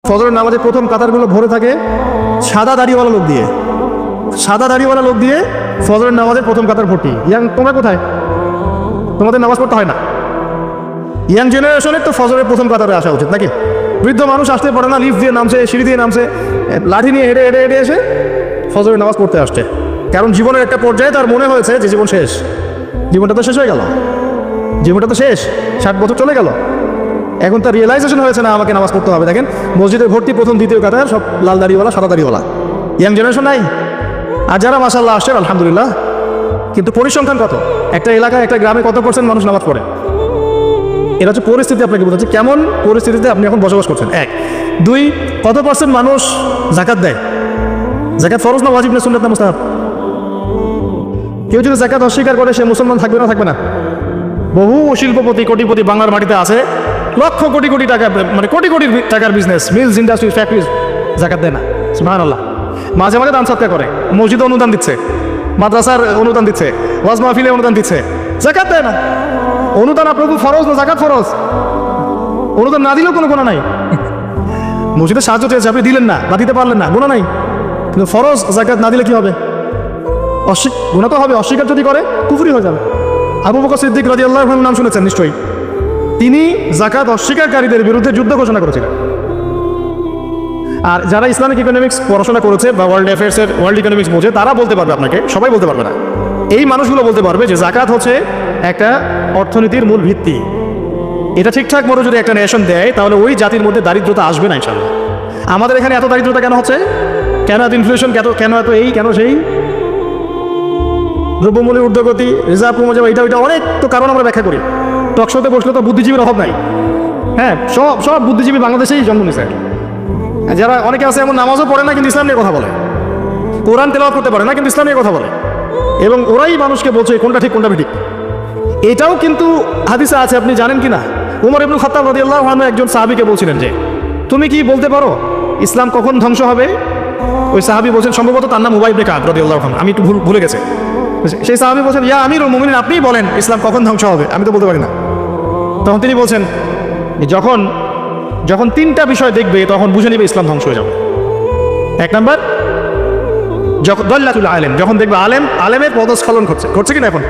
ফজরের নামাজের প্রথম কাতারগুলো ভরে থাকে সাদা দাড়িওয়ালা লোক দিয়ে। সাদা দাড়িওয়ালা লোক দিয়ে ফজরের নামাজের প্রথম কাতার ভর্তি। তোমরা কোথায়? তোমাদের নামাজ পড়তে হয় না? ইয়াং জেনারেশনের তো ফজরের প্রথম কাতারে আসা উচিত নাকি? বৃদ্ধ মানুষ আসতে পারে না, লিফট দিয়ে নামছে, সিঁড়ি দিয়ে নামছে, লাঠি নিয়ে হেঁটে হেঁটে হেঁটে এসে ফজরের নামাজ পড়তে আসছে। কারণ জীবনের একটা পর্যায়ে তার মনে হয়েছে যে জীবন শেষ, জীবনটা তো শেষ হয়ে গেল, জীবনটা তো শেষ, 60 বছর চলে গেল। এখন তার রিয়েলাইজেশন হয়েছে না আমাকে নামাজ পড়তে হবে। দেখেন মসজিদে ভর্তি প্রথম দ্বিতীয় কাতার সব লাল দাড়িওয়ালা সাদা দাড়িওয়ালা, ইয়াং জেনারেশন নাই। আর যারা মাশাআল্লাহ আসছেন আলহামদুলিল্লাহ, কিন্তু পরিসংখ্যান কত? একটা এলাকায় একটা গ্রামে কত পার্সেন্ট মানুষ নামাজ পড়ে? এটা হচ্ছে পরিস্থিতি, আপনাকে বোঝাচ্ছে কেমন পরিস্থিতিতে আপনি এখন বসবাস করছেন। 1 2 কত পার্সেন্ট মানুষ যাকাত দেয়? যাকাত ফরজ না ওয়াজিব না সুন্নাত না মুস্তাহাব? কেউ যদি যাকাত অস্বীকার করে সে মুসলমান থাকবে না থাকবে না? বহু শিল্পপতি কোটিপতি বাংলার মাটিতে আছে, লক্ষ কোটি কোটি টাকা, মানে কোটি কোটি টাকার বিজনেস, মিলস, ইন্ডাস্ট্রিজ, ফ্যাক্টরিজ, যাকাত দেয় না। সুবহানাল্লাহ। মাঝে মাঝে দান সৎকার করে, মসজিদে অনুদান দিচ্ছে, মাদ্রাসার অনুদান দিচ্ছে, ওয়াজ মাহফিলে অনুদান দিচ্ছে, যাকাত দেয় না। অনুদান আপনার ফরজ না জাকাত ফরজ? অনুদান না দিলেও কোনো গুনাহ নাই। মসজিদে সাহায্য চেয়েছে, আপনি দিলেন না বা দিতে পারলেন না, গুনাহ নাই। কিন্তু ফরজ জাকাত না দিলে কি হবে? গুনাহ তো হবে। অস্বীকার যদি করে কুফরি হয়ে যাবে। আবু বকর সিদ্দিক রাদিয়াল্লাহু আনহুর নাম শুনেছেন নিশ্চয়ই। তিনি জাকাত অস্বীকারীদের বিরুদ্ধে যুদ্ধ ঘোষণা করেছিলেন। আর যারা ইসলামিক ইকোনমিক্স পড়াশোনা করেছে বা ওয়ার্ল্ড অ্যাফেয়ার্সের ওয়ার্ল্ড ইকোনমিক্স বোঝে তারা বলতে পারবে, আপনাকে সবাই বলতে পারবে না। এই মানুষগুলো বলতে পারবে যে জাকাত হচ্ছে একটা অর্থনীতির মূল ভিত্তি। এটা ঠিকঠাক মতো যদি একটা নেশন দেয় তাহলে ওই জাতির মধ্যে দারিদ্রতা আসবে না ইনশাআল্লাহ। আমাদের এখানে এত দারিদ্রতা কেন হচ্ছে? কেন এত ইনফ্লেশন, কেন এত এই, কেন সেই, দ্রব্যমূল্যের ঊর্ধ্বগতি, রিজার্ভ কমে যাবে, এটা ওইটা অনেক তো কারণ আমরা ব্যাখ্যা করি। টকশোতে বসলে তো বুদ্ধিজীবীর অভাব নাই। হ্যাঁ, সব বুদ্ধিজীবী বাংলাদেশেই জন্ম নিছে। যারা অনেকে আছে এমন নামাজও পড়ে না কিন্তু ইসলাম নিয়ে কথা বলে, কোরআন তেলাওয়াত করতে পারে না কিন্তু ইসলাম নিয়ে কথা বলে, এবং ওরাই মানুষকে বলছে কোনটা ঠিক কোনটা বেঠিক। এটাও কিন্তু হাদিসে আছে, আপনি জানেন কি না? উমর ইবনুল খাত্তাব রাদিয়াল্লাহু আনহু একজন সাহাবীকে বলছিলেন যে তুমি কি বলতে পারো ইসলাম কখন ধ্বংস হবে? ওই সাহাবী বলছেন, সম্ভবত তার নাম উবাই ইবনে কাব রাদিয়াল্লাহু আনহু, আমি একটু ভুলে গেছি। সেই সাহাবী বলছেন, ইয়া আমিরুল মুমিনিন, আপনিই বলেন ইসলাম কখন ধ্বংস হবে, আমি তো বলতে পারি না। তখন তিনি বলছেন, যখন 3টা বিষয় দেখবে তখন বুঝে নিবে ইসলাম ধ্বংস হয়ে যাবে। 1 নাম্বার, দল্লাতুল আলেম, যখন দেখবে আলেমের পদস্খলন ঘটছে কিনা এখন।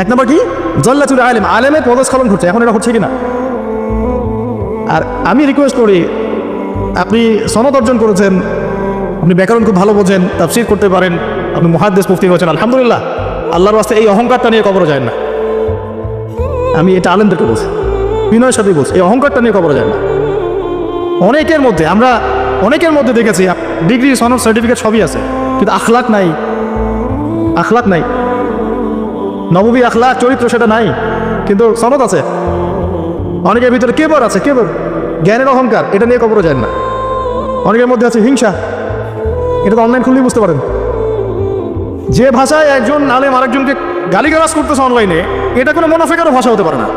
1 নাম্বার কি? দল্লাতুল আলেম, আলেমের পদস্খলন ঘটছে, এখন এটা হচ্ছে কিনা। আর আমি রিকোয়েস্ট করি, আপনি সনদ অর্জন করেছেন, আপনি ব্যাকরণ খুব ভালো বোঝেন, তাফসীর করতে পারেন, আপনি মুহাদ্দিস মুফতি হয়েছেন, আলহামদুলিল্লাহ। আল্লাহর রাস্তায় এই অহংকারটা নিয়ে কবরে যায় না। আমি এটা আলেমদেরকে বলছি, বিনয়ের সাথেই বলছি, এই অহংকারটা নিয়ে কবরে যায় না। অনেকের মধ্যে দেখেছি ডিগ্রি, সনদ, সার্টিফিকেট সবই আছে, কিন্তু আখলাক নাই, নববী আখলাক, চরিত্র সেটা নাই, কিন্তু সনদ আছে। অনেকের ভিতরে কেবর আছে, জ্ঞানের অহংকার, এটা নিয়ে কবরে যায় না। অনেকের মধ্যে আছে হিংসা, এটা তো অনলাইন খুললেই বুঝতে পারেন। যে ভাষায় একজন আলেম আরেকজনকে গালিগালাজ করতেছে অনলাইনে, এটা কোনো মুনাফিকেরও ভাষা হতে পারে না।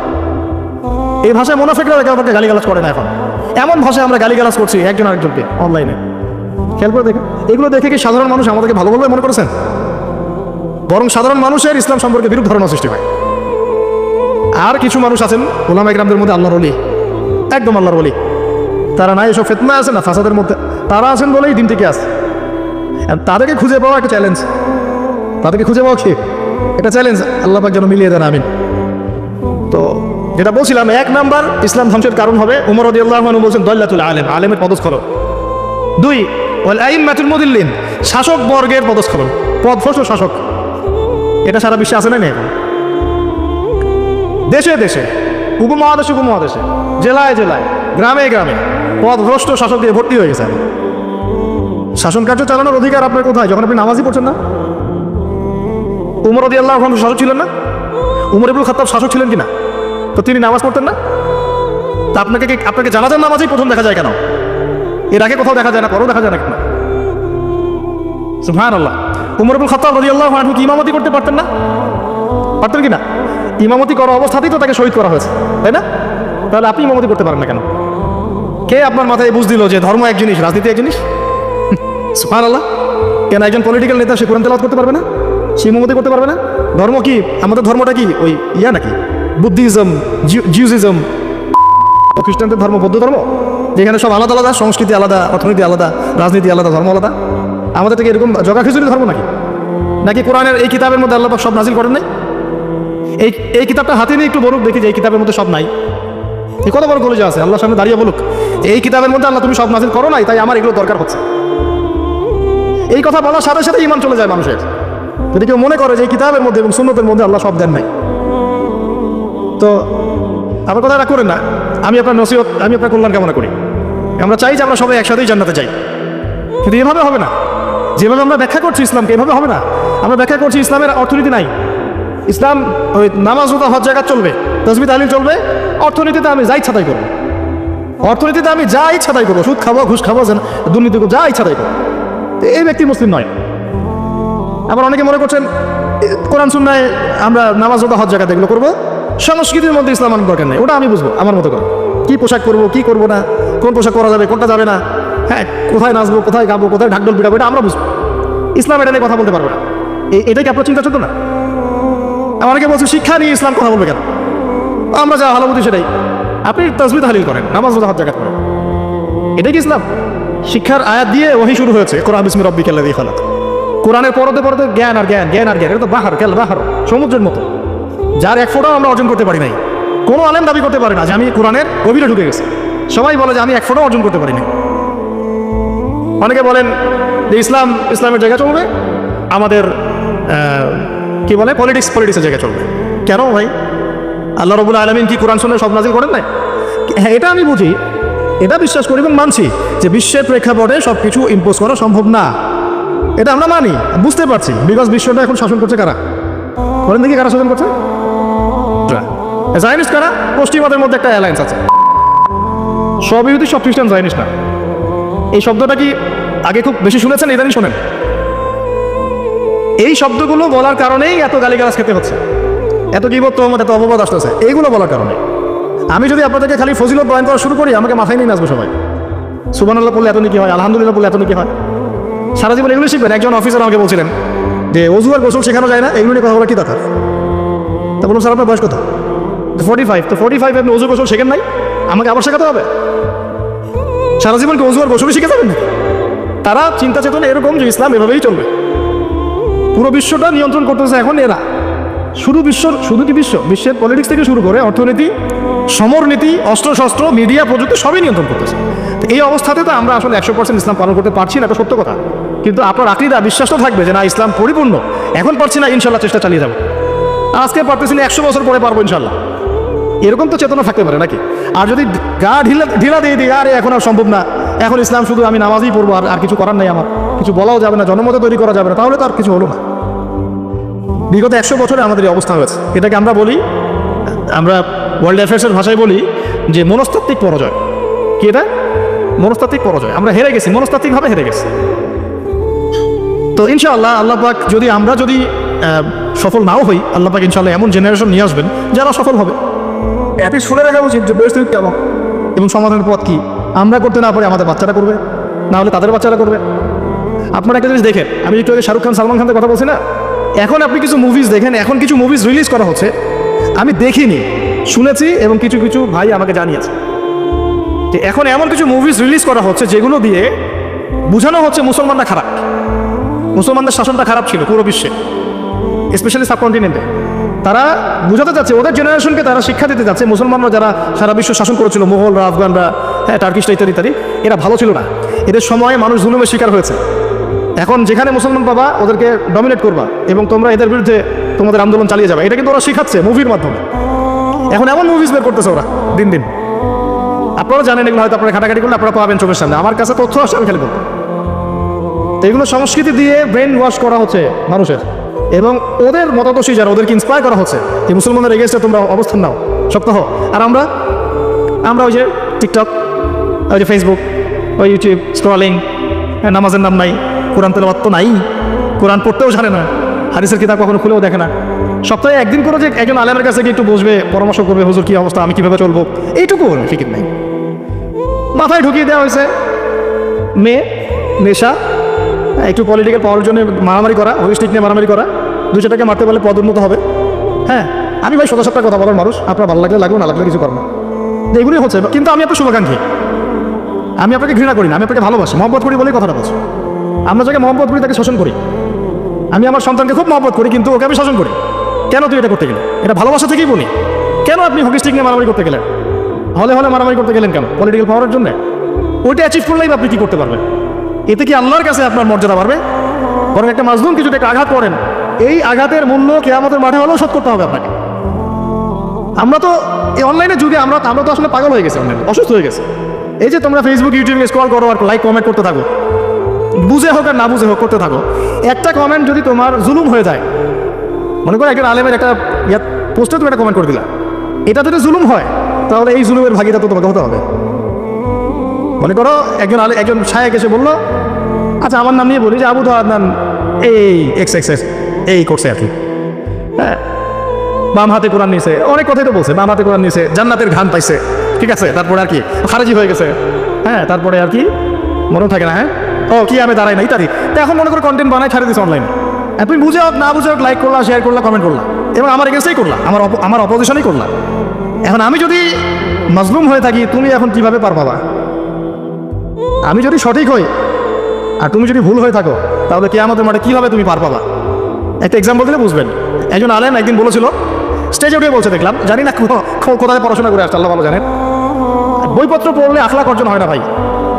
এই ভাষায় মুনাফিকরা আমাকে গালিগালাজ করে না। এখন এমন ভাষায় আমরা গালিগালাজ করছি একজন আরেকজনকে অনলাইনে। খেয়াল করে দেখেন, এগুলো দেখে কি সাধারণ মানুষ আমাদেরকে ভালো বলবে মনে করেছেন? বরং সাধারণ মানুষের ইসলাম সম্পর্কে বিরূপ ধারণা সৃষ্টি হয়। আর কিছু মানুষ আছেন উলামা ইকরামদের মধ্যে আল্লাহর ওলি, একদম আল্লাহর ওলি, তারা নাই এসব ফিতনা আছে না ফাসাদের মধ্যে, তারা আছেন বলেই দিন থেকে আছে। তাদেরকে খুঁজে পাওয়া একটা চ্যালেঞ্জ, তাদেরকে খুঁজে পাওয়া কি একটা চ্যালেঞ্জ। আল্লাহ পাক যেন মিলিয়ে দেন, আমিন। তো যেটা বলছিলাম, 1 নাম্বার ইসলাম ধ্বংসের কারণ হবে, উমর রাদিয়াল্লাহু আনহু বলছেন দল্লাতুল আলেম, আলেমের পদস্খলন। 2 ওয়াল আইম্মাতুল মুদিল্লিন, শাসক বর্গের পদস্খলন, পদভ্রষ্ট শাসক। এটা সারা বিশ্বে আছে না এখন, দেশে উপমহাদেশে, জেলায় গ্রামে পদভ্রষ্ট শাসক দিয়ে ভর্তি হয়ে গেছে। শাসন কার্য চালানোর অধিকার আপনার কোথায় যখন আপনি নামাজই পড়ছেন না? উমর রাদিয়াল্লাহু আনহু শাসক ছিলেন না? উমর ইবনুল খাত্তাব শাসক ছিলেন কিনা? তো তিনি নামাজ পড়তেন না? তা আপনাকে জানাজার নামাজই প্রথম দেখা যায় কেন? এর আগে কোথাও দেখা যায় না, পরেও দেখা যায় না কেন? সুবহানাল্লাহ। উমর ইবনুল খাত্তাব রাদিয়াল্লাহু আনহু কি ইমামতি করতে পারতেন না? পারতেন কিনা? ইমামতি করা অবস্থাতেই তো তাকে শহীদ করা হয়েছে, তাই না? তাহলে আপনি ইমামতি করতে পারেন না কেন? কে আপনার মাথায় বুঝ দিল যে ধর্ম এক জিনিস, রাজনীতি এক জিনিস? সুবহানাল্লাহ। কেন একজন পলিটিক্যাল নেতা সে কোরআন তেলাওয়াত করতে পারবে না? সে ইমামতি করতে পারবে না? ধর্ম কি? আমাদের ধর্মটা কি ওই নাকি বুদ্ধিজম, জিউজিজম, খ্রিস্টানদের ধর্ম, বৌদ্ধ ধর্ম? যেখানে সব আলাদা আলাদা, সংস্কৃতি আলাদা, অর্থনীতি আলাদা, রাজনীতি আলাদা, ধর্ম আলাদা। আমাদের থেকে এরকম জগা খিচুড়ি ধর্ম নাকি? নাকি কোরআনের এই কিতাবের মধ্যে আল্লাহ পাক সব নাজিল করেন নাই? এই কিতাবটা হাতে নিয়ে একটু বলুক দেখি যে এই কিতাবের মধ্যে সব নাই। এই কত বড় কলেজে আছে, আল্লাহর সামনে দাঁড়িয়ে বলুক এই কিতাবের মধ্যে আল্লাহ তুমি সব নাজিল করো নাই, তাই আমার এগুলো দরকার হচ্ছে। এই কথা বলার সাথে সাথে ঈমান চলে যায় মানুষের। যদি কেউ মনে করে যে এই কিতাবের মধ্যে এবং সুন্নতের মধ্যে আল্লাহ সব দেন নাই, তো আমার কথাটা করেন না। আমি আপনার নসিহত, আমি আপনার কল্যাণ কামনা করি। আমরা চাই যে আমরা সবাই একসাথেই জান্নাতে যাই, কিন্তু এভাবে হবে না। যেভাবে আমরা ব্যাখ্যা করছি ইসলামকে, এভাবে হবে না। আমরা ব্যাখ্যা করছি ইসলামের অর্থনীতি নাই। ইসলাম ওই নামাজ রোজা হজ জাকাত চলবে, তাসবিহ তাহলিল চলবে, অর্থনীতিতে আমি যা ইচ্ছা তাই করবো। অর্থনীতিতে আমি যা ইচ্ছা তাই করবো, সুদ খাবো, ঘুষ খাবো, দুর্নীতি করবো, যা ইচ্ছা তাই করবো। এই ব্যক্তি মুসলিম নয়। আবার অনেকে মনে করছেন কোরআন সুন্নায় আমরা নামাজ রোজা হজ জাকাত এগুলো করবো, সংস্কৃতির মধ্যে ইসলাম আনার দরকার নেই। ওটা আমি বুঝবো আমার মতো করে, কি পোশাক করবো কি করবো না, কোন পোশাক করা যাবে কোনটা যাবে না, হ্যাঁ কোথায় নাচবো কোথায় গাবো কোথায় ঢাকঢোল পিটাবো, এটা আমরা বুঝবো। ইসলাম এটা নিয়ে কথা বলতে পারবো না। এটাই কি আপনার চিন্তা চলতো না? অনেকে বলছে শিক্ষা নিয়ে ইসলাম কথা বলবে কেন? আমরা যা ভালো বুঝি সেটাই। আপনি তাসবিহ তাহলিল করেন, নামাজ রোজা হজ জাকাত করেন, এটাই কি ইসলাম? শিক্ষার আয়াত দিয়ে ওহী শুরু হয়েছে, কোরআন বিসমি রাব্বিকাল্লাযী খালাক। কোরআনের পরতে পরতে জ্ঞান আর জ্ঞান, জ্ঞান আর জ্ঞান। এটা তো বাহার, কেল বাহার, সমুদ্রের মতো, যার এক ফোঁটাও আমরা অর্জন করতে পারি নাই। কোনো আলেম দাবি করতে পারে না যে আমি কোরআনের গভীরে ঢুকে গেছি। সবাই বলে যে আমি এক ফোঁটাও অর্জন করতে পারি নাই। অনেকে বলেন যে ইসলামের জায়গা চলবে, আমাদের কি বলে পলিটিক্সের জায়গা চলবে। কেন ভাই? আল্লাহ রাব্বুল আলামিন কি কোরআন শুনে সব নাজিল করেন নাই? হ্যাঁ, এটা আমি বুঝি, এটা বিশ্বাস করি এবং মানছি যে বিশ্বের প্রেক্ষাপটে সব কিছু ইম্পোজ করা সম্ভব না। এটা আমরা মানি, বুঝতে পারছি। বিকজ বিশ্বটা এখন শাসন করছে কারা? বলেন দেখি কারা শাসন করছে? জায়নিস্ট কারা? পশ্চিমাদের মধ্যে একটা অ্যালায়েন্স আছে। সব ইহুদি সব খ্রিস্টান জায়নিস্ট না। এই শব্দটা কি আগে খুব বেশি শুনেছেন? ইদানি শোনেন। এই শব্দগুলো বলার কারণেই এত গালিগালাজ খেতে হচ্ছে, এত গীবত তহমত, এত অপবাদ আসতেছে, এইগুলো বলার কারণে। আমি যদি আপনাদেরকে খালি ফজিলত বয়ান করা শুরু করি, আমাকে মাথায় নিয়ে আসবে সবাই। সুবহানাল্লাহ পড়লে এত নাকি হয়, আলহামদুলিল্লাহ পড়লে এত নাকি হয়, সারা জীবন এগুলো শিখবেন। একজন অফিসার আমাকে বলছিলেন যে ওযু আর গোসল শেখানো যায় না, এগুলো নিয়ে কথা বলা কি দরকার? তা বলুন স্যার আপনার বয়স কত? 45। তো 45 আপনি ওযু গোসল শেখেন নাই, আমাকে আবার শেখাতে হবে? সারা জীবন কি ওযু আর গোসলই শিখে যাবেন? তারা চিন্তা চেতনা এরকম যে ইসলাম এভাবেই চলবে। পুরো বিশ্বটা নিয়ন্ত্রণ করতেছে এখন এরা। শুধু কি বিশ্বের পলিটিক্স থেকে শুরু করে অর্থনীতি, সমরনীতি, অস্ত্রশস্ত্র, মিডিয়া, প্রযুক্তি সবই নিয়ন্ত্রণ করতেছে। এই অবস্থাতে তো আমরা আসলে 100% ইসলাম পালন করতে পারছি না, এটা সত্য কথা। কিন্তু আপনার আকীদা, বিশ্বাস তো থাকবে যে না ইসলাম পরিপূর্ণ। এখন পারছি না, ইনশাল্লাহ চেষ্টা চালিয়ে যাবো। আজকে পারতেছি না, 100 বছর পরে পারবো ইনশাল্লাহ। এরকম তো চেতনা থাকতে পারে নাকি? আর যদি গা ঢিলা দিয়ে দিই, আরে এখন আর সম্ভব না, এখন ইসলাম শুধু আমি নামাজই পড়বো, আর কিছু করার নাই, আমার কিছু বলাও যাবে না, জনমতে তৈরি করা যাবে না, তাহলে তো আর কিছু হলো না। বিগত 100 বছরে আমাদের এই অবস্থা হয়েছে। এটাকে আমরা বলি, আমরা ওয়ার্ল্ড অ্যাফেয়ার্সের ভাষায় বলি যে মনস্তাত্ত্বিক পরাজয়। কি এটা? মনস্তাত্ত্বিক পরাজয়। আমরা হেরে গেছি, মনস্তাত্ত্বিকভাবে হেরে গেছি। তো ইনশাআল্লাহ আল্লাহ পাক আমরা যদি সফল নাও হই, আল্লাহ পাক ইনশাআল্লাহ এমন জেনারেশন নিয়ে আসবেন যারা সফল হবে। এটি শুনে রাখা উচিত যে পরিস্থিতি কেমন এবং সমাধানের পথ কি। আমরা করতে না পারি আমাদের বাচ্চারা করবে, না হলে তাদের বাচ্চারা করবে। আপনারা একটা জিনিস দেখেন, আমি একটু আগে শাহরুখ খান সালমান খানের কথা বলছি না, এখন আপনি কিছু মুভিজ দেখেন, এখন কিছু মুভিজ রিলিজ করা হচ্ছে, আমি দেখিনি, শুনেছি এবং কিছু কিছু ভাই আমাকে জানিয়েছে যে এখন এমন কিছু মুভিজ রিলিজ করা হচ্ছে যেগুলো দিয়ে বোঝানো হচ্ছে মুসলমানরা খারাপ, মুসলমানদের শাসনটা খারাপ ছিল পুরো বিশ্বে, স্পেশালি সাবকন্টিনেন্টে। তারা বোঝাতে যাচ্ছে, ওদের জেনারেশনকে তারা শিক্ষা দিতে যাচ্ছে মুসলমানরা যারা সারা বিশ্ব শাসন করেছিল, মোগলরা, আফগানরা, হ্যাঁ টার্কিশরা ইত্যাদি ইত্যাদি, এরা ভালো ছিল না, এদের সময়ে মানুষ জুলুমের শিকার হয়েছে। এখন যেখানে মুসলমান পাবা ওদেরকে ডমিনেট করবা এবং তোমরা এদের বিরুদ্ধে তোমাদের আন্দোলন চালিয়ে যাবে, এটা কিন্তু ওরা শিখাচ্ছে মুভির মাধ্যমে। এখন এমন মুভিজ বের করতেছে ওরা দিন দিন, আপনারা জানেন এগুলো, হয়তো আপনারা ঘাটাঘাটি করলে আপনারা পাবেন চোখের সামনে। আমার কাছে তথ্য আসে, আমি খালি বলবো। তো এগুলো সংস্কৃতি দিয়ে ব্রেন ওয়াশ করা হচ্ছে মানুষের, এবং ওদের মতাদর্শী যারা, ওদেরকে ইন্সপায়ার করা হচ্ছে যে মুসলমানদের এগেইনস্টে তোমরা অবস্থান নাও, শক্ত হও। আর আমরা ওই যে টিকটক, ওই যে ফেসবুক, ওই ইউটিউব স্ক্রলিং, নামাজের নাম নাই, কোরআন তেলাওয়াত তো নাই, কোরআন পড়তেও জানে না, হাদিসের কিতাব কখনো খুলেও দেখে না। সপ্তাহে একদিন করে যে একজন আলেমের কাছে গিয়ে একটু বসবে, পরামর্শ করবে, হুজুর কি অবস্থা, আমি কিভাবে চলবো, এইটুকু ফিকির নাই। মাথায় ঢুকিয়ে দেওয়া হয়েছে মেয়ে, নেশা, একটু পলিটিক্যাল পাওয়ার জন্য মারামারি করা, হোলিস্টিক নিয়ে মারামারি করা, 2-4টাকে মারতে পারলে পদ উন্নত হবে। হ্যাঁ, আমি ভাই 17 কথা বলার মানুষ, আপনার ভালো লাগলে লাগলো, না লাগলে কিছু করবো না, এগুলোই হচ্ছে। কিন্তু আমি আপনার শুভাকাঙ্ক্ষী, আমি আপনাকে ঘৃণা করি না, আমি আপনাকে ভালোবাসি, মহব্বত করি বলেই কথাটা বলছি। আমরা যাকে মহব্বত করি তাকে শাসন করি। আমি আমার সন্তানকে খুব মহব্বত করি, কিন্তু ওকে আমি শাসন করি। কেন তুই এটা করতে গেলে? এটা ভালোবাসা থেকেই বলি। কেন আপনি হকি স্টিক নিয়ে মারামারি করতে গেলেন? হলে হলে মারামারি করতে গেলেন কেন? পলিটিক্যাল পাওয়ারের জন্য? ওইটা অ্যাচিভ করলেই আপনি কি করতে পারবেন? এতে কি আল্লাহর কাছে আপনার মর্যাদা বাড়বে? বরং একটা মাজলুমকে যদি একটা আঘাত করেন, এই আঘাতের মূল্য কিয়ামতের মাঠে হলেও শোধ করতে হবে আপনাকে। আমরা তো এই অনলাইনের যুগে আমরা তো আসলে পাগল হয়ে গেছি, অনলাইনে অসুস্থ হয়ে গেছে। এই যে তোমরা ফেসবুক ইউটিউবে স্ক্রল করো আর লাইক কমেন্ট করতে থাকো, বুঝে হোক আর না বুঝে হোক করতে থাকো। একটা কমেন্ট যদি তোমার জুলুম হয়ে যায়, মনে করো একজন আলেমের একটা পোস্টে তুমি একটা কমেন্ট করে দিলা, এটা যদি জুলুম হয় তাহলে এই জুলুমের ভাগিদার তো তোমাকে হতে হবে। মনে করো একজন শায়েখ এসে বললো, আচ্ছা আমার নাম নিয়ে বলি যে আবু আদনান এই এক্স এই করছে আর কি, হ্যাঁ, বাম হাতে কোরআন নিয়েছে, অনেক কথাই তো বলছে, বাম হাতে কোরআন নিয়েছে, জান্নাতের ঘান পাইছে, ঠিক আছে, তারপরে আর কি খারাজি হয়ে গেছে, হ্যাঁ, তারপরে আর কি মনে থাকে না, হ্যাঁ, ও কি আমি দাঁড়াই না ইত্যাদি। তো এখন মনে করো কন্টেন্ট বানায় ছাড়ে দিচ্ছে অনলাইনে, তুমি বুঝে হোক না বুঝে হোক লাইক করলা, শেয়ার করলা, কমেন্ট করলা, এবং আমার এগেন্স্টেই করলা, আমার অপোজিশনই করলা। এখন আমি যদি মাজলুম হয়ে থাকি, তুমি এখন কিভাবে পার পাবা? আমি যদি সঠিক হই আর তুমি যদি ভুল হয়ে থাকো, তাহলে কিয়ামতের মাঠে কিভাবে তুমি পার পাবা? একটা এক্সাম্পল দিলে বুঝবেন। একজন আলেম একদিন বলেছিল, স্টেজে উঠে বলছে, দেখলাম, জানি না কোথায় পড়াশোনা করে আসছে, আল্লাহ ভালো জানেন, বইপত্র পড়লে আখলাক অর্জন হয় না ভাই।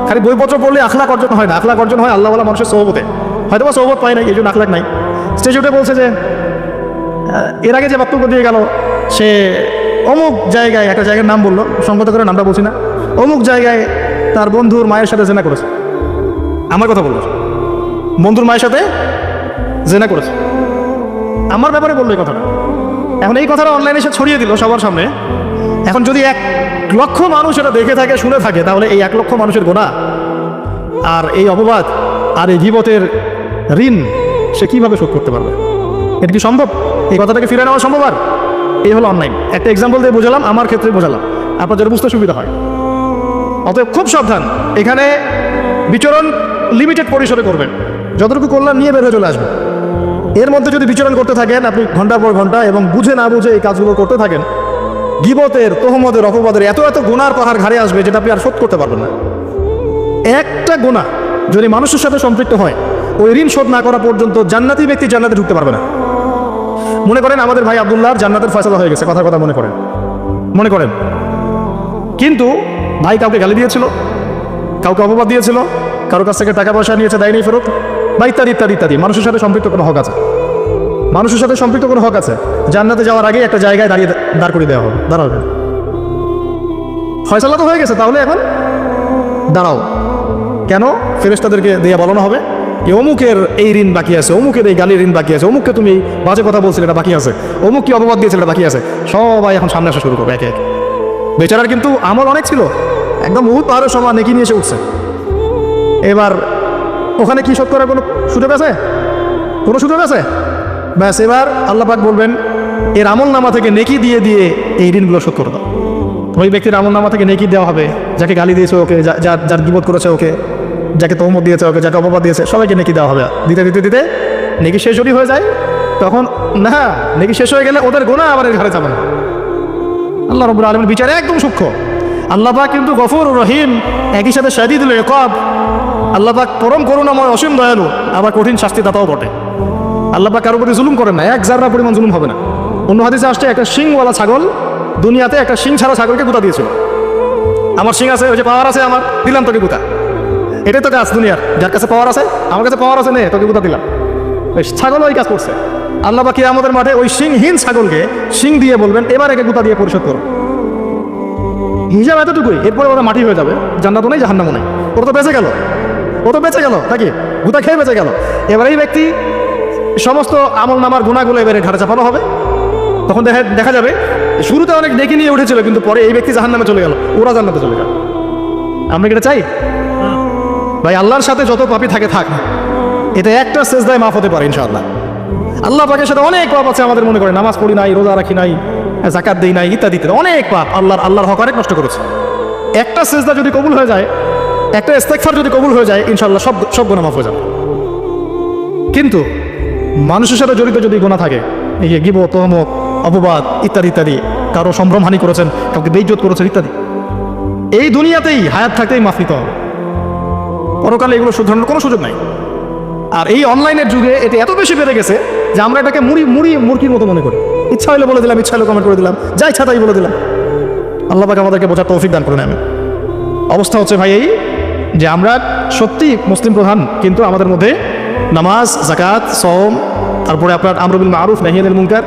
খালি বইপত্র পড়লে আখলাক অর্জন হয় না, আখলাক অর্জন হয় আল্লাহ ওয়ালা মানুষের সোহবতে। হয়তো বা সোহবত পায় নাই, এই জন্য আখলাক নাই। স্টেজে উঠে বলছে যে এর আগে যে বক্তব্য দিয়ে গেল, সে অমুক জায়গায়, একটা জায়গার নাম বললো, সংগত করে নামটা বলছি না, অমুক জায়গায় তার বন্ধুর মায়ের সাথে জেনা করেছে। আমার কথা বললো, বন্ধুর মায়ের সাথে জেনা করেছে, আমার ব্যাপারে বললো এই কথাটা। এখন এই কথাটা অনলাইনে এসে ছড়িয়ে দিল সবার সামনে। এখন যদি 1,00,000 মানুষ এটা দেখে থাকে, শুনে থাকে, তাহলে এই 1,00,000 মানুষের গোনা আর এই অপবাদ আর এই গীবতের ঋণ সে কিভাবে শোধ করতে পারবে? এটা কি সম্ভব? এই কথাটাকে ফিরে নেওয়া সম্ভব? আর এই হলো অনলাইন। একটা এক্সাম্পল দিয়ে বোঝালাম, আমার ক্ষেত্রে বোঝালাম, আপনার যেন বুঝতে সুবিধা হয়। অতএব খুব সাবধান, এখানে বিচরণ লিমিটেড পরিসরে করবেন, যতটুকু করলাম নিয়ে বের হয়ে চলে আসবে। এর মধ্যে যদি বিচরণ করতে থাকেন আপনি ঘন্টার পর ঘন্টা, এবং বুঝে না বুঝে এই কাজগুলো করতে থাকেন, গীবতের, তোহমতের, অপবাদের এত গুনার পাহাড় ঘাড়ে আসবে যেটা আপনি আর শোধ করতে পারবেন না। একটা গুনাহ যদি মানুষের সাথে সম্পৃক্ত হয়, ওই ঋণ শোধ না করা পর্যন্ত জান্নাতি ব্যক্তি জান্নাতে ঢুকতে পারবে না। মনে করেন আমাদের ভাই আব্দুল্লাহর জান্নাতের ফয়সালা হয়ে গেছে, কথা মনে করেন, কিন্তু ভাই কাউকে গালি দিয়েছিল, কাউকে অপবাদ দিয়েছিল, কারোর কাছ থেকে টাকা পয়সা নিয়েছে, দেয়নি ফেরত, বা ইত্যাদি ইত্যাদি ইত্যাদি। মানুষের সাথে সম্পৃক্ত কোনো হক আছে, জান্নাতে যাওয়ার আগে একটা জায়গায় দাঁড় করিয়ে দেওয়া হবে, দাঁড়াবে। ফয়সালা তো হয়ে গেছে, তাহলে এখন দাঁড়াও। কেন? ফেরেশতাদেরকে দিয়ে বলানো হবে অমুকের এই ঋণ বাকি আছে, অমুকের এই গালির ঋণ বাকি আছে, অমুককে তুমি বাজে কথা বলছিলে এটা বাকি আছে, অমুক কি অপবাদ দিয়েছিল এটা বাকি আছে। সবাই এখন সামনে আসা শুরু করবে একে একে। বেচারার কিন্তু আমল অনেক ছিল, একদম উহুদ পাহাড়ের সমান নেকি নিয়ে এসে উঠছে। এবার ওখানে কি শোধ করার কোনো সুযোগ আছে? ব্যাস, এবার আল্লাহ পাক বলবেন এর আমল নামা থেকে নেকি দিয়ে দিয়ে এই ঋণগুলো শোধ করে দাও। ওই ব্যক্তির আমল নামা থেকে নেকি দেওয়া হবে, যাকে গালি দিয়েছে ওকে, যার গীবত করেছে ওকে, যাকে তহমত দিয়েছে ওকে, যাকে অপবাদ দিয়েছে সবাইকে নেকি দেওয়া হবে। দিতে দিতে দিতে নেকি শেষ যদি হয়ে যায়, তখন না, নেকি শেষ হয়ে গেলে ওদের গোনা আবার এর ঘাড়ে যাবে না। আল্লাহ রাব্বুল আলামিনের বিচারে একদম সূক্ষ্ম। আল্লাহ পাক কিন্তু গফুর রহিম, একই সাথে শাদীদুল ইকাব। আল্লাহ পাক পরম করুণাময়, অসীম দয়ালু, আবার কঠিন শাস্তিদাতাও বটে। আল্লাহ পাক কারোর প্রতি জুলুম করেন না, এক জাররা পরিমাণ জুলুম হবে না। অন্য হাদিসে আসছে একটা শিংওয়ালা ছাগল দুনিয়াতে একটা শিং ছাড়া ছাগলকে গুতা দিয়েছিল। আমার শিং আছে, ওই যে পাওয়ার আছে, আমার দিলাম তোকে গুতা। এটাই তো কাজ দুনিয়ার, যার কাছে পাওয়ার আছে, আমার কাছে পাওয়ার আছে, নে তোকে গুতা দিলাম। ওই ছাগল ওই কাজ করছে। আল্লাহ পাক কিয়ামতের মাঠে ওই শিংহীন ছাগলকে শিং দিয়ে বলবেন এবার একে গুতা দিয়ে পরিশোধ করো। হিসাব এতটুকুই, এরপরে ওরা মাটি হয়ে যাবে, জান্নাতও নেই জাহান্নামও নেই। ওরা তো বেঁচে গেল, নাকি গুতা খেয়ে বেঁচে গেল। এবার এই ব্যক্তি সমস্ত আমল নামার গুণাগুলো এবারে ঘাড়ে চাপানো হবে। তখন দেখা যাবে শুরুতে অনেক নেকি নিয়ে উঠেছিল, কিন্তু পরে এই ব্যক্তি জাহান্নামে চলে গেল, ওরা জান্নাতে চলে গেল। আমরা কি এটা চাই? ভাই আল্লাহর সাথে যত পাপী থাকে থাক, এটা একটা সেজদায় মাফ হতে পারে ইনশাআল্লাহ। আল্লাহ পাকের সাথে অনেক পাপ আছে আমাদের, মনে করে নামাজ পড়ি নাই, রোজা রাখি নাই, যাকাত দেই নাই, ইত্যাদি ইত্যাদি অনেক পাপ, আল্লাহর হক অনেক নষ্ট করেছে। একটা সেজদা যদি কবুল হয়ে যায়, একটা ইস্তেগফার যদি কবুল হয়ে যায়, ইনশাআল্লাহ সব গুনাহ মাফ হয়ে যাবে। কিন্তু মানুষের সাথে জড়িত যদি গুনাহ থাকে, এই যে গীবত, তহমত, অপবাদ ইত্যাদি ইত্যাদি, কারো সম্ভ্রমহানি করেছেন, কাউকে বেইজ্জত করেছেন ইত্যাদি, এই দুনিয়াতেই হায়াত থাকতেই মাফ নিতে হবে। পরকালে এগুলো শুধরানোর কোনো সুযোগ নাই। আর এই অনলাইনের যুগে এটা এত বেশি বেড়ে গেছে যে আমরা এটাকে মুরগির মতো মনে করি। ইচ্ছা হলে বলে দিলাম, ইচ্ছা হলে কমেন্ট করে দিলাম, যা ইচ্ছা তাই বলে দিলাম। আল্লাহ পাক আমাদেরকে বোঝার তৌফিক দান করে নেন। অবস্থা হচ্ছে ভাই এই যে আমরা সত্যি মুসলিম প্রধান, কিন্তু আমাদের মধ্যে নামাজ, যাকাত, সওম, তারপরে আপনার আমর বিল মারুফ নাহি আনিল মুনকার,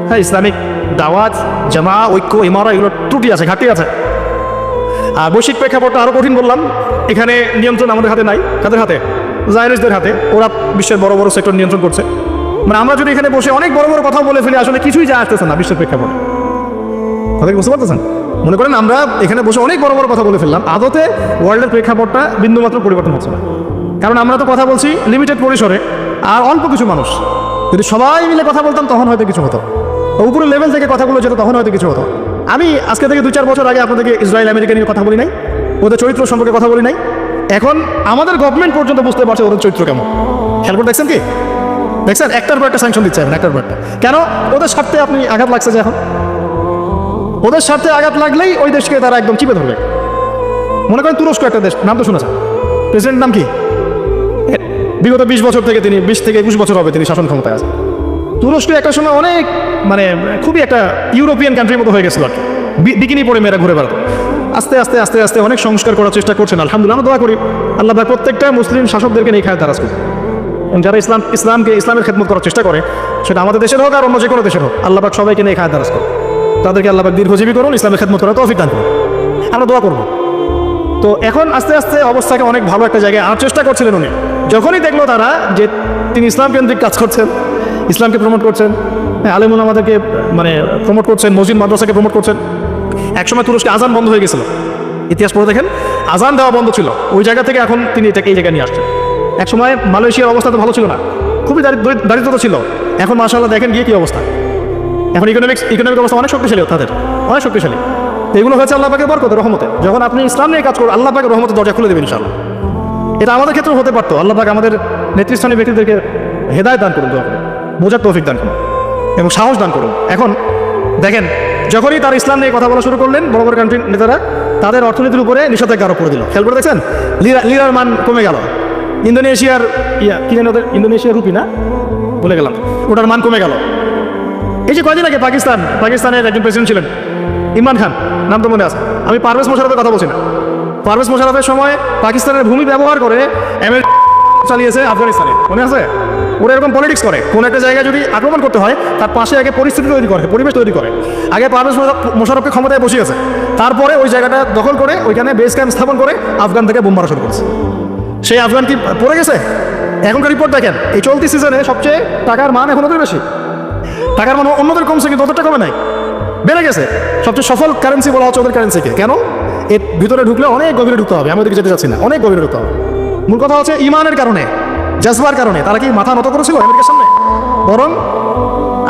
হ্যাঁ, ইসলামিক দাওয়াত, জামা, ঐক্য, ইমারা, এগুলো ত্রুটি আছে, ঘাটতি আছে। আর বৈশ্বিক প্রেক্ষাপটটা আরও কঠিন বললাম। এখানে নিয়ন্ত্রণ আমাদের হাতে নাই। কাদের হাতে? জায়নিস্টদের হাতে। ওরা বিশ্বের বড় বড় সেক্টর নিয়ন্ত্রণ করছে। মানে আমরা যদি এখানে বসে অনেক বড় বড় কথা বলে ফেলি, আসলে কিছুই যায় আসতেছে না বিশ্বের প্রেক্ষাপটে। কথা বুঝতে পারতেছেন? মনে করেন আমরা এখানে বসে অনেক বড় বড় কথা বলে ফেললাম, আদতে ওয়ার্ল্ডের প্রেক্ষাপটটা বিন্দুমাত্র পরিবর্তন হচ্ছে না। কারণ আমরা তো কথা বলছি লিমিটেড পরিসরে, আর অল্প কিছু মানুষ। যদি সবাই মিলে কথা বলতাম তখন হয়তো কিছু হতো, উপরের লেভেল থেকে কথাগুলো যেত তখন হয়তো কিছু হতো। আমি আজকে থেকে 2-4 বছর আগে আপনাদেরকে ইসরায়েল আমেরিকা নিয়ে কথা বলি নাই, ওদের চরিত্র সম্পর্কে কথা বলি নাই। এখন আমাদের গভর্নমেন্ট পর্যন্ত বুঝতে পারছে ওদের চরিত্র কেমন। খেয়াল করে দেখছেন কি? দেখছেন একটার পর একটা স্যাংশন দিচ্ছে এখন, একটার পর একটা। কেন? ওদের স্বার্থে আপনি আঘাত লাগছে যে এখন ওদের স্বার্থে আঘাত লাগলেই ওই দেশকে তারা একদম চিপে ধরবে। মনে করেন তুরস্ক একটা দেশ, নাম তো শুনেছেন, প্রেসিডেন্ট নাম কি? বিগত 20 বছর থেকে তিনি 20 থেকে 21 বছর হবে তিনি শাসন ক্ষমতায় আছে। তুরস্ক একটা সময় অনেক মানে খুবই একটা ইউরোপিয়ান কান্ট্রির মতো হয়ে গেছিল আর কি। বিকিনি পরে মেয়েরা ঘুরে বেড়াতো। আস্তে আস্তে আস্তে আস্তে অনেক সংস্কার করার চেষ্টা করছেন। আলহামদুলিল্লাহ, আমরা দোয়া করি আল্লাহ পাক প্রত্যেকটা মুসলিম শাসকদেরকে নিয়ে খায় দারাজ করুন। যারা ইসলামের খেদমত করার চেষ্টা করে, সেটা আমাদের দেশের হোক আর অন্য যে কোনো দেশের হোক, আল্লাহ পাক সবাইকে নিয়ে খায় দারাজ করুন। তাদেরকে আল্লাহ পাক দীর্ঘজীবী করুন, ইসলামের খেদমত করার তৌফিক দান করুন। আমরা দোয়া করবো। তো এখন আস্তে আস্তে অবস্থাকে অনেক ভালো একটা জায়গায় আনার চেষ্টা করছিলেন উনি। যখনই দেখলো তারা যে তিনি ইসলাম কেন্দ্রিক কাজ করছেন, ইসলামকে প্রমোট করছেন, আলেমুল আমাদেরকে মানে প্রমোট করছেন, মসজিদ মাদ্রাসাকে প্রমোট করছেন। একসময় তুরস্কে আজান বন্ধ হয়ে গেছিল, ইতিহাস পড়ে দেখেন, আজান দেওয়া বন্ধ ছিল। ওই জায়গা থেকে এখন তিনি এটাকে এই জায়গায় নিয়ে আসছেন। একসময় মালয়েশিয়ার অবস্থা তো ভালো ছিল না, খুবই দারিদ্রতা ছিল। এখন মাশাআল্লাহ দেখেন গিয়ে কি অবস্থা। এখন ইকোনমিক অবস্থা অনেক শক্তিশালী, তাদের অনেক শক্তিশালী। এগুলো হয়েছে আল্লাহ পাকের বরকতে, রহমতে। যখন আপনি ইসলাম নিয়ে কাজ করুন, আল্লাহ পাকের রহমতের দরজা খুলে দেবেন ইনশাআল্লাহ। এটা আমাদের ক্ষেত্রে হতে পারতো। আল্লাহ পাক আমাদের নেতৃস্থানীয় ব্যক্তিদেরকে হেদায়েত দান করুন, দোয়া করুন, বোঝার তৌফিক দান করুন এবং সাহস দান করুন। এখন দেখেন, যখনই তার ইসলাম নিয়ে কথা বলা শুরু করলেন, বড় বড় কান্ট্রির নেতারা তাদের অর্থনীতির উপরে নিষেধাজ্ঞা আরোপ করে দিল। খেয়াল করে দেখছেন, লিরার মান কমে গেল। ইন্দোনেশিয়ার কি জানি ওদের, ইন্দোনেশিয়ার রুপি না, বলে গেলাম, ওটার মান কমে গেল। এই যে কয়দিন আগে পাকিস্তানের একজন প্রেসিডেন্ট ছিলেন ইমরান খান, নাম তো মনে আছে। আমি পারভেজ মোশাররফের কথা বলছি না। পারভেজ মোশাররফের সময় পাকিস্তানের ভূমি ব্যবহার করে আমেরিকা চালিয়েছে আফগানিস্তানে, মনে আছে? ওরা এরকম পলিটিক্স করে, কোন একটা জায়গায় যদি আক্রমণ করতে হয় তার পাশে আগে পরিস্থিতি তৈরি করে, পরিবেশ তৈরি করে। আগে পারভেজ মোশাররফকে ক্ষমতায় বসিয়েছে, তারপরে ওই জায়গাটা দখল করে ওইখানে বেস ক্যাম্প স্থাপন করে আফগান থেকে বোম মারা শুরু করেছে। সেই আফগান কি পড়ে গেছে? এখনকার রিপোর্ট দেখেন, এই চলতি সিজনে সবচেয়ে টাকার মান এখন ওদের বেশি। টাকার মান অন্যদের কমছে, কিন্তু ওদেরটা কমে নাই, বেড়ে গেছে। সবচেয়ে সফল কারেন্সি বলা হচ্ছে ওদের কারেন্সিকে। কেন? এর ভিতরে ঢুকলে অনেক গভীরে ঢুকতে হবে, আমি ওদিকে যেতে চাচ্ছি না, অনেক গভীরে ঢুকতে হবে। মূল কথা হচ্ছে ইমানের কারণে, জাজবার কারণে তারা কি মাথা নত করেছিল আমেরিকার সামনে? বরং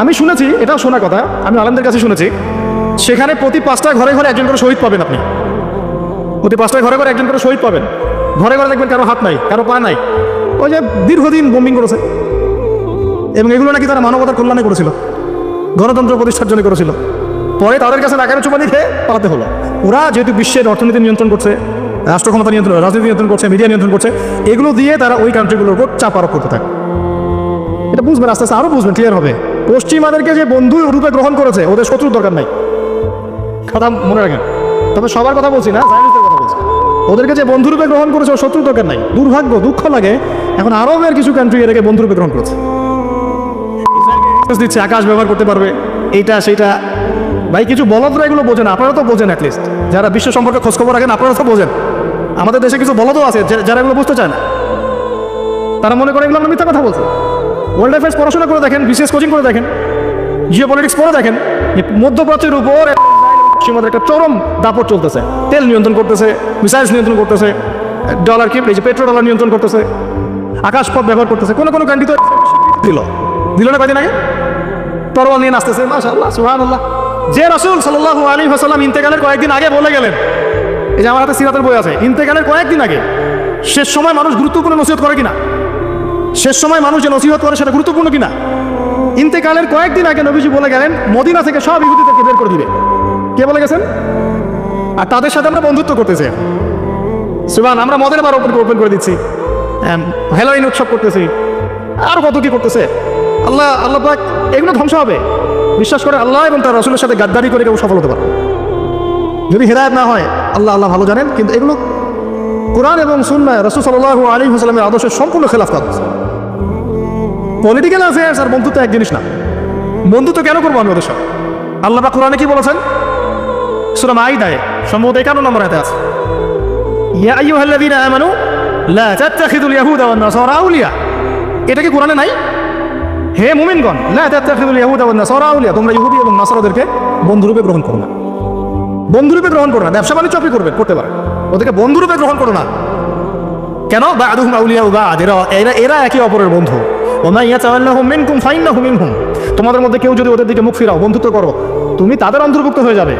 আমি শুনেছি, এটাও শোনা কথা, আমি আলেমদের কাছে শুনেছি, সেখানে প্রতি 5টা ঘরে ঘরে একজন করে শহীদ পাবেন। আপনি প্রতি 5টা ঘরে ঘরে একজন করে শহীদ পাবেন। ঘরে ঘরে দেখবেন কারো হাত নাই, কারো পা নাই। ওই যে দীর্ঘদিন বোম্বিং করেছে, এবং এগুলো নাকি তারা মানবতার কল্যাণে করেছিল, গণতন্ত্র প্রতিষ্ঠার জন্য করেছিল। পরে তাদের কাছে নাকারে চুপা দিয়ে পালাতে হলো। ওরা যেহেতু বিশ্বের অর্থনীতি নিয়ন্ত্রণ করছে, রাষ্ট্র ক্ষমতা নিয়ন্ত্রণ, রাজনীতি নিয়ন্ত্রণ করছে, মিডিয়া নিয়ন্ত্রণ করছে, এগুলো দিয়ে তারা ওই কান্ট্রিগুলোর উপর চাপ আরোপ করতে থাকে। এটা বুঝবেন, আস্তে আস্তে আরও বুঝবেন, ক্লিয়ার হবে। পশ্চিমাদেরকে যে বন্ধু রূপে গ্রহণ করেছে, ওদের শত্রুর দরকার নাই, কথা মনে রাখেন। তবে সবার কথা বলছি না, জায়নিস্টদের কথা বলছি। ওদেরকে যে বন্ধু রূপে গ্রহণ করেছে, ওর শত্রুর দরকার নাই। দুর্ভাগ্য, দুঃখ লাগে, এখন আরবের কিছু কান্ট্রি এটাকে বন্ধু রূপে গ্রহণ করেছে, দিচ্ছে, আকাশ ব্যবহার করতে পারবে, এইটা সেইটা। ভাই কিছু বলদরা এগুলো বোঝেন, আপনারা তো বোঝেন, অ্যাটলিস্ট যারা বিশ্ব সম্পর্কে খোঁজখবর রাখেন আপনারা তো বোঝেন। আমাদের দেশে কিছু বলদও আছে যারা এগুলো বুঝতে চায় না, তারা মনে করে এগুলো আমরা মিথ্যা কথা বলছি। ওয়ার্ল্ড অ্যাফেয়ার্স পড়াশোনা করে দেখেন, বিসিএস কোচিং করে দেখেন, জিও পলিটিক্স পড়ে দেখেন, মধ্যপ্রাচ্যের উপর সীমাদের একটা চরম দাপট চলতেছে। তেল নিয়ন্ত্রণ করতেছে, মিসাইলস নিয়ন্ত্রণ করতেছে, ডলার কি এই যে পেট্রো ডলার নিয়ন্ত্রণ করতেছে, আকাশপথ ব্যবহার করতেছে। কোনো কোনো কান্ট্রি তো দিল না কয়দিন আগে, তরোয়াল নিয়ে নাচতেছে, মাশাআল্লাহ, সুবহানাল্লাহ। যে রাসূল সাল্লাল্লাহু আলাইহি ওয়াসাল্লাম ইন্তেকালের কয়েকদিন আগে বলে গেলেন, এই যে আমার হাতে সিরাতের বই আছে, ইন্তেকালের কয়েকদিন আগে, শেষ সময় মানুষ গুরুত্বপূর্ণ নসিহত করে কিনা, শেষ সময় মানুষ যে নসিহত করে সেটা গুরুত্বপূর্ণ কিনা। ইন্তেকালের কয়েকদিন আগে নবীজি বলে গেলেন মদিনা থেকে সব ইহুদিদেরকে বের করে দিবে। কে বলে গেছেন? আর তাদের সাথে আমরা বন্ধুত্ব করতেছি। সুবহান, আমরা মদের বার ওপেন করে দিচ্ছি, হেলোইন উৎসব করতেছি, আর কত কি করতেছে। আল্লাহ পাক এগুলো ধ্বংস হবে। বিশ্বাস করে আল্লাহ এবং তার রাসূলের সাথে গাদ্দারি করে কেউ সফল হতে পারে যদি হেদায়েত না হয়। আল্লাহ ভালো জানেন, কিন্তু এগুলো কোরআন এবং সুন্নাহ রাসূল সাল্লাল্লাহু আলাইহি ওয়াসাল্লামের আদর্শের সম্পূর্ণ খেলাফ কাজ। পলিটিক্যাল অ্যাফেয়ার্স আর বন্ধুত্ব এক জিনিস না। বন্ধুত্ব কেন করবো আমি ওদের সাথে? আল্লাহ পাক কোরআনে কি বলেছেন? সূরা মাইদায় সম্ভবত 51 নম্বর আয়াতে আছে, ইয়া আইয়ুহাল্লাযীনা আমানু লা তাত্তাখিযুল ইয়াহুদা ওয়ান নাসারা আউলিয়া। এটা কি কোরআনে নাই? হে মুমিনগণ, লা তাত্তাখিযুল ইয়াহুদা ওয়ান নাসারা আউলিয়া, তোমরা ইহুদি এবং নাসারাদেরকে বন্ধুরূপে গ্রহণ করো না। বন্ধুরূপে গ্রহণ করো না। ব্যবসা বাণিজ্য আপনি করতে পারেন, ওদেরকে বন্ধুরূপে গ্রহণ করো না। কেন? বা'দুহুম আউলিয়াউ বা'দ, এরা একে অপরের বন্ধু। ওয়া মান ইয়াতাওয়াল্লাহুম মিনকুম ফাইন্নাহু মিনহুম, তোমাদের মধ্যে কেউ যদি ওদের দিকে মুখ ফিরাও, বন্ধুত্ব করো, তুমি তাদের অন্তর্ভুক্ত হয়ে যাবে।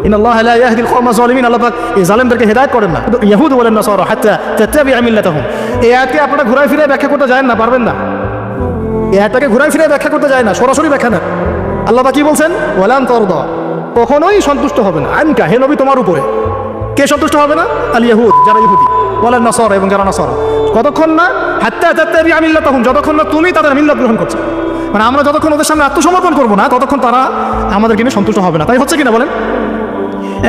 ইন্নাল্লাহা লা ইয়াহদিল কওমাজ যালিমিন, আল্লাহ পাক এই জালেমদেরকে হেদায়েত করেন না। কিন্তু ইহুদ ওয়াল নাসারা হাত্তা তাত্তাবি'a মিল্লাতাহুম, এই আয়াতকে আপনারা ঘুরায় ফিরে ব্যাখ্যা করতে যায় না, পারবেন না। এই আয়াতটাকে ঘুরায় ফিরে ব্যাখ্যা করতে যায় না, সরাসরি ব্যাখ্যা না। আল্লাহ পাক কি বলছেন? ওয়ালান তারদা, কখনোই সন্তুষ্ট হবে না, আনকা, হে নবী তোমার উপরে। কে সন্তুষ্ট হবে না? আল ইয়াহুদ, যারা ইহুদি, ওয়াল নাসারা, এবং যারা নাসারা। কতক্ষণ না? হাত্তা তাত্তাবি'a মিল্লাতাহুম, যতক্ষণ না তুমি তাদের মিল্লাত গ্রহণ করছো। মানে আমরা যতক্ষণ ওদের সামনে আত্মসমর্পণ করবো না, ততক্ষণ তারা আমাদেরকে নিয়ে সন্তুষ্ট হবে না। তাই হচ্ছে কিনা বলেন?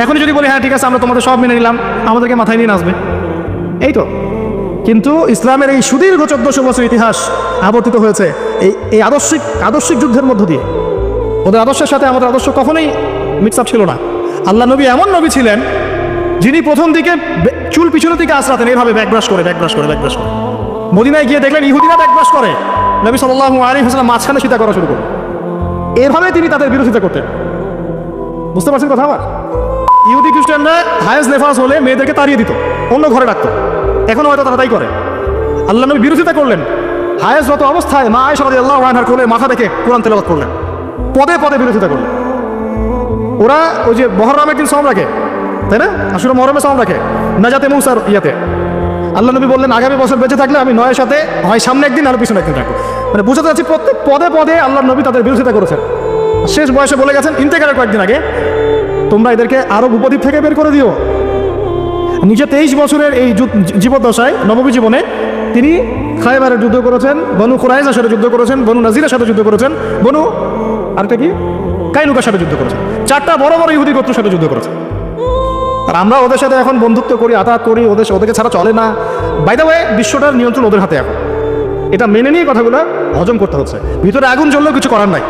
এখনই যদি বলি হ্যাঁ ঠিক আছে আমরা তোমাদের সব মেনে নিলাম, আমাদেরকে মাথায় নিয়ে নাচবে, এই তো। কিন্তু ইসলামের এই সুদীর্ঘ 1400 বছর ইতিহাস আবর্তিত হয়েছে এই আদর্শিক যুদ্ধের মধ্য দিয়ে। ওদের আদর্শের সাথে আমাদের আদর্শ কখনোই মিক্স আপ ছিল না। আল্লাহ নবী এমন নবী ছিলেন যিনি প্রথম দিকে চুল পিছনের দিকে আঁচড়াতেন, এইভাবে ব্যাকব্রাশ করে। মদিনায় গিয়ে দেখলেন ইহুদিরা ব্যাকব্রাশ করে, নবী সাল্লাল্লাহু আলাইহি ওয়াসাল্লাম মাঝখানে সিধা করা শুরু করলেন। এভাবে তিনি তাদের বিরোধিতা করতেন। বুঝতে পারছেন কথা আমার? ইহুদি খ্রিস্টানরা হায়েজ নেফাস হলে মেয়েদেরকে তাড়িয়ে দিত, অন্য ঘরে রাখতো। এখনো হয়তো তারা তাই করে। আল্লাহ নবী বিরোধিতা করলেন, হায়েজ রত অবস্থায় মা আয়েশা রাদিয়াল্লাহু আনহার কোলে মাথা রেখে কোরআন তেলাওয়াত করলেন, পদে পদে বিরোধিতা করলেন। ওরা ওই যে মুহররমের দিন সওম রাখে, তাই না? আসলে মুহররমে সওম রাখে নাজাতে মূসার ইয়াতে। আল্লাহ নবী বললেন আগামী বছর বেঁচে থাকলে আমি নয়ের সাথে হয় সামনে একদিন আর পিছনে একদিন থাকবো। মানে বুঝতে যাচ্ছি প্রত্যেক পদে পদে আল্লাহ নবী তাদের বিরোধিতা করেছেন। শেষ বয়সে বলে গেছেন ইন্তেকারের কয়েকদিন আগে, তোমরা এদেরকে আরব উপদ্বীপ থেকে বের করে দিও। নিজে 23 বছরের এই জীবদ্দশায়, নববী জীবনে তিনি খায়বারের যুদ্ধ করেছেন, বনু কুরাইজার সাথে যুদ্ধ করেছেন, বনু নাজিরের সাথে যুদ্ধ করেছেন, বনু আরেকটা কি কাইনুকার সাথে যুদ্ধ করেছেন। 4টা বড় বড় ইহুদি গোত্রের সাথে যুদ্ধ করেছেন। আর আমরা ওদের সাথে এখন বন্ধুত্ব করি, আতাত করি, ওদেরকে ছাড়া চলে না। বাই দ্য ওয়ে, বিশ্বটার নিয়ন্ত্রণ ওদের হাতে এখন। এটা মেনে নিয়ে কথাগুলো হজম করতে হচ্ছে। ভিতরে আগুন জ্বললেও কিছু করার নাই,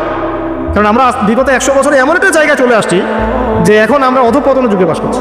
কারণ আমরা বিগত 100 বছরে এমন একটা জায়গায় চলে আসছি যে এখন আমরা অধঃপতনের যুগে বাস করছি।